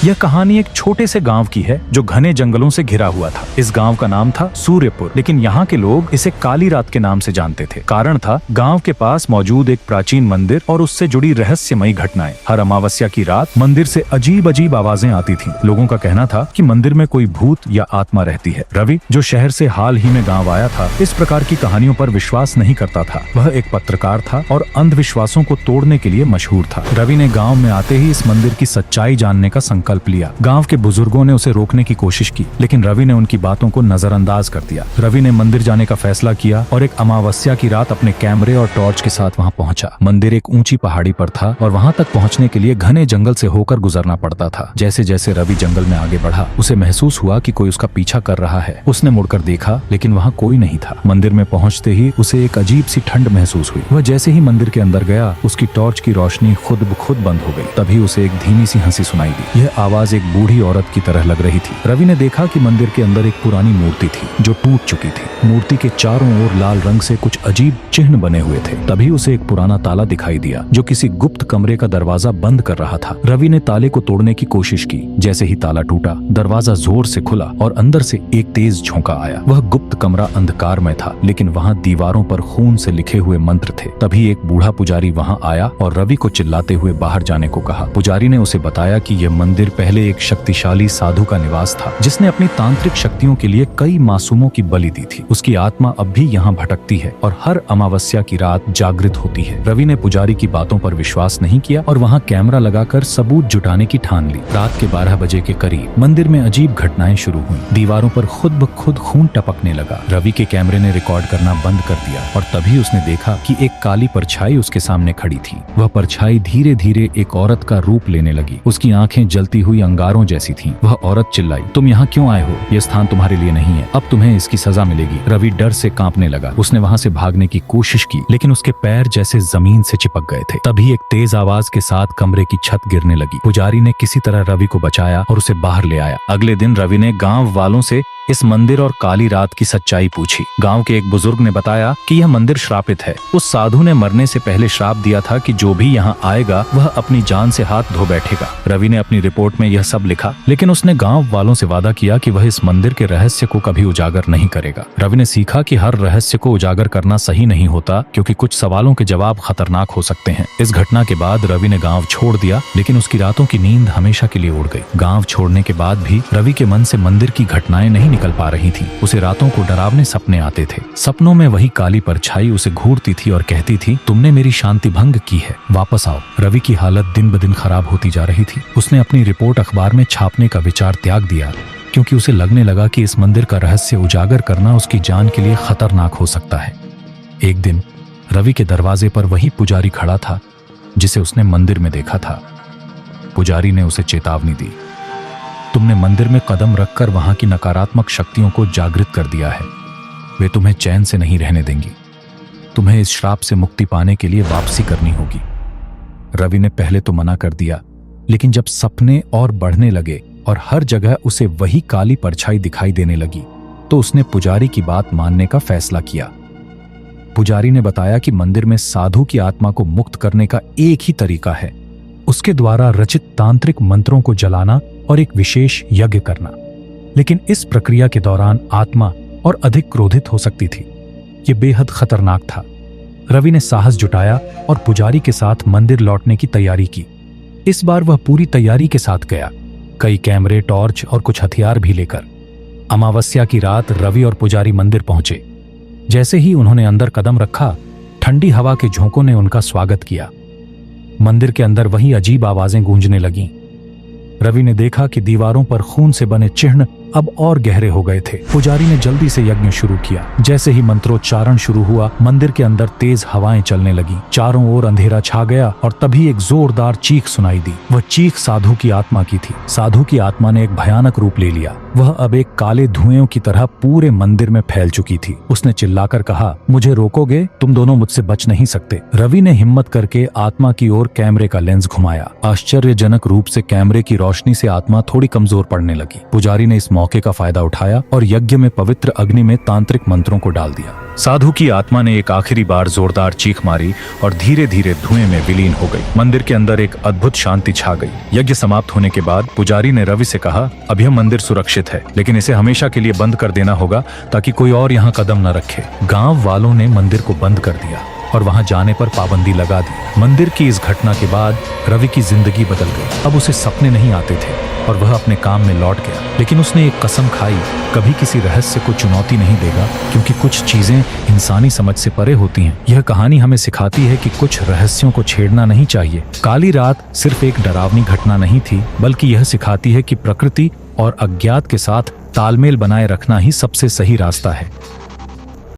यह कहानी एक छोटे से गांव की है जो घने जंगलों से घिरा हुआ था। इस गांव का नाम था सूर्यपुर, लेकिन यहाँ के लोग इसे काली रात के नाम से जानते थे। कारण था गांव के पास मौजूद एक प्राचीन मंदिर और उससे जुड़ी रहस्यमयी घटनाएं। हर अमावस्या की रात मंदिर से अजीब अजीब आवाजें आती थीं। लोगों का कहना था कि मंदिर में कोई भूत या आत्मा रहती है। रवि, जो शहर से हाल ही में गाँव आया था, इस प्रकार की कहानियों पर विश्वास नहीं करता था। वह एक पत्रकार था और अंधविश्वासों को तोड़ने के लिए मशहूर था। रवि ने गाँव में आते ही इस मंदिर की सच्चाई जानने का संकल्प लिया। गांव के बुजुर्गों ने उसे रोकने की कोशिश की, लेकिन रवि ने उनकी बातों को नजरअंदाज कर दिया। रवि ने मंदिर जाने का फैसला किया और एक अमावस्या की रात अपने कैमरे और टॉर्च के साथ वहां पहुंचा। मंदिर एक ऊंची पहाड़ी पर था और वहां तक पहुंचने के लिए घने जंगल से होकर गुजरना पड़ता था। जैसे जैसे रवि जंगल में आगे बढ़ा, उसे महसूस हुआ कि कोई उसका पीछा कर रहा है। उसने मुड़कर देखा, लेकिन वहाँ कोई नहीं था। मंदिर में पहुँचते ही उसे एक अजीब सी ठंड महसूस हुई। वह जैसे ही मंदिर के अंदर गया, उसकी टॉर्च की रोशनी खुद ब खुद बंद हो गई। तभी उसे एक धीमी सी हंसी सुनाई दी। यह आवाज एक बूढ़ी औरत की तरह लग रही थी। रवि ने देखा कि मंदिर के अंदर एक पुरानी मूर्ति थी जो टूट चुकी थी। मूर्ति के चारों ओर लाल रंग से कुछ अजीब चिन्ह बने हुए थे। तभी उसे एक पुराना ताला दिखाई दिया जो किसी गुप्त कमरे का दरवाजा बंद कर रहा था। रवि ने ताले को तोड़ने की कोशिश की। जैसे ही ताला टूटा, दरवाजा जोर से खुला और अंदर से एक तेज झोंका आया। वह गुप्त कमरा अंधकार में था, लेकिन वहाँ दीवारों पर खून से लिखे हुए मंत्र थे। तभी एक बूढ़ा पुजारी वहाँ आया और रवि को चिल्लाते हुए बाहर जाने को कहा। पुजारी ने उसे बताया कि यह मंदिर पहले एक शक्तिशाली साधु का निवास था, जिसने अपनी तांत्रिक शक्तियों के लिए कई मासूमों की बलि दी थी। उसकी आत्मा अब भी यहाँ भटकती है और हर अमावस्या की रात जागृत होती है। रवि ने पुजारी की बातों पर विश्वास नहीं किया और वहाँ कैमरा लगाकर सबूत जुटाने की ठान ली। रात के 12 बजे के करीब मंदिर में अजीब घटनाएं शुरू हुई। दीवारों पर खुद ब खुद खून टपकने लगा। रवि के कैमरे ने रिकॉर्ड करना बंद कर दिया और तभी उसने देखा कि एक काली परछाई उसके सामने खड़ी थी। वह परछाई धीरे धीरे एक औरत का रूप लेने लगी। उसकी आंखें जलती हुई अंगारों जैसी थीं। वह औरत चिल्लाई, तुम यहाँ क्यों आए हो? यह स्थान तुम्हारे लिए नहीं है। अब तुम्हें इसकी सजा मिलेगी। रवि डर से कांपने लगा। उसने वहाँ से भागने की कोशिश की, लेकिन उसके पैर जैसे जमीन से चिपक गए थे। तभी एक तेज आवाज के साथ कमरे की छत गिरने लगी। पुजारी ने किसी तरह रवि को बचाया और उसे बाहर ले आया। अगले दिन रवि ने गाँव वालों से इस मंदिर और काली रात की सच्चाई पूछी। गांव के एक बुजुर्ग ने बताया कि यह मंदिर श्रापित है। उस साधु ने मरने से पहले श्राप दिया था कि जो भी यहाँ आएगा वह अपनी जान से हाथ धो बैठेगा। रवि ने अपनी रिपोर्ट में यह सब लिखा, लेकिन उसने गांव वालों से वादा किया कि वह इस मंदिर के रहस्य को कभी उजागर नहीं करेगा। रवि ने सीखा कि हर रहस्य को उजागर करना सही नहीं होता, क्योंकि कुछ सवालों के जवाब खतरनाक हो सकते हैं। इस घटना के बाद रवि ने गाँव छोड़ दिया, लेकिन उसकी रातों की नींद हमेशा के लिए उड़ गई। गाँव छोड़ने के बाद भी रवि के मन से मंदिर की घटनाएं नहीं निकल पा रही थी। उसे रातों को डरावने सपने आते थे। सपनों में वही काली परछाई उसे घूरती थी और कहती थी, तुमने मेरी शांति भंग की है, वापस आओ। रवि की हालत दिन ब दिन खराब होती जा रही थी। उसने अपनी रिपोर्ट अखबार में छापने का विचार त्याग दिया, क्योंकि उसे लगने लगा कि इस मंदिर का रहस्य उजागर करना उसकी जान के लिए खतरनाक हो सकता है। एक दिन रवि के दरवाजे पर वही पुजारी खड़ा था जिसे उसने मंदिर में देखा था। पुजारी ने उसे चेतावनी दी, तुमने मंदिर में कदम रखकर वहां की नकारात्मक शक्तियों को जागृत कर दिया है। वे तुम्हें चैन से नहीं रहने देंगी। तुम्हें इस श्राप से मुक्ति पाने के लिए वापसी करनी होगी। रवि ने पहले तो मना कर दिया, लेकिन जब सपने और बढ़ने लगे और हर जगह उसे वही काली परछाई दिखाई देने लगी, तो उसने पुजारी की बात मानने का फैसला किया। पुजारी ने बताया कि मंदिर में साधु की आत्मा को मुक्त करने का एक ही तरीका है, उसके द्वारा रचित तांत्रिक मंत्रों को जलाना और एक विशेष यज्ञ करना। लेकिन इस प्रक्रिया के दौरान आत्मा और अधिक क्रोधित हो सकती थी। ये बेहद खतरनाक था। रवि ने साहस जुटाया और पुजारी के साथ मंदिर लौटने की तैयारी की। इस बार वह पूरी तैयारी के साथ गया, कई कैमरे, टॉर्च और कुछ हथियार भी लेकर। अमावस्या की रात रवि और पुजारी मंदिर पहुंचे। जैसे ही उन्होंने अंदर कदम रखा, ठंडी हवा के झोंकों ने उनका स्वागत किया। मंदिर के अंदर वही अजीब आवाजें गूंजने लगीं। रवि ने देखा कि दीवारों पर खून से बने चिन्ह अब और गहरे हो गए थे। पुजारी ने जल्दी से यज्ञ शुरू किया। जैसे ही मंत्रोच्चारण शुरू हुआ, मंदिर के अंदर तेज हवाएं चलने लगी। चारों ओर अंधेरा छा गया और तभी एक जोरदार चीख सुनाई दी। वह चीख साधु की आत्मा की थी। साधु की आत्मा ने एक भयानक रूप ले लिया। वह अब एक काले धुएं की तरह पूरे मंदिर में फैल चुकी थी। उसने चिल्लाकर कहा, मुझे रोकोगे? तुम दोनों मुझसे बच नहीं सकते। रवि ने हिम्मत करके आत्मा की ओर कैमरे का लेंस घुमाया। आश्चर्यजनक रूप से कैमरे की रोशनी से आत्मा थोड़ी कमजोर पड़ने लगी। पुजारी ने इस मौके का फायदा उठाया और यज्ञ में पवित्र अग्नि में तांत्रिक मंत्रों को डाल दिया। साधु की आत्मा ने एक आखिरी बार जोरदार चीख मारी और धीरे धीरे धुएं में विलीन हो गई। मंदिर के अंदर एक अद्भुत शांति छा गई। यज्ञ समाप्त होने के बाद पुजारी ने रवि से कहा, अब यह मंदिर सुरक्षित है, लेकिन इसे हमेशा के लिए बंद कर देना होगा ताकि कोई और यहाँ कदम न रखे। गाँव वालों ने मंदिर को बंद कर दिया और वहां जाने पर पाबंदी लगा दी। मंदिर की इस घटना के बाद रवि की जिंदगी बदल गई। अब उसे सपने नहीं आते थे और वह अपने काम में लौट गया। लेकिन उसने एक कसम खाई, कभी किसी रहस्य को चुनौती नहीं देगा, क्योंकि कुछ चीजें इंसानी समझ से परे होती हैं। यह कहानी हमें सिखाती है कि कुछ रहस्यों को छेड़ना नहीं चाहिए। काली रात सिर्फ एक डरावनी घटना नहीं थी, बल्कि यह सिखाती है कि प्रकृति और अज्ञात के साथ तालमेल बनाए रखना ही सबसे सही रास्ता है।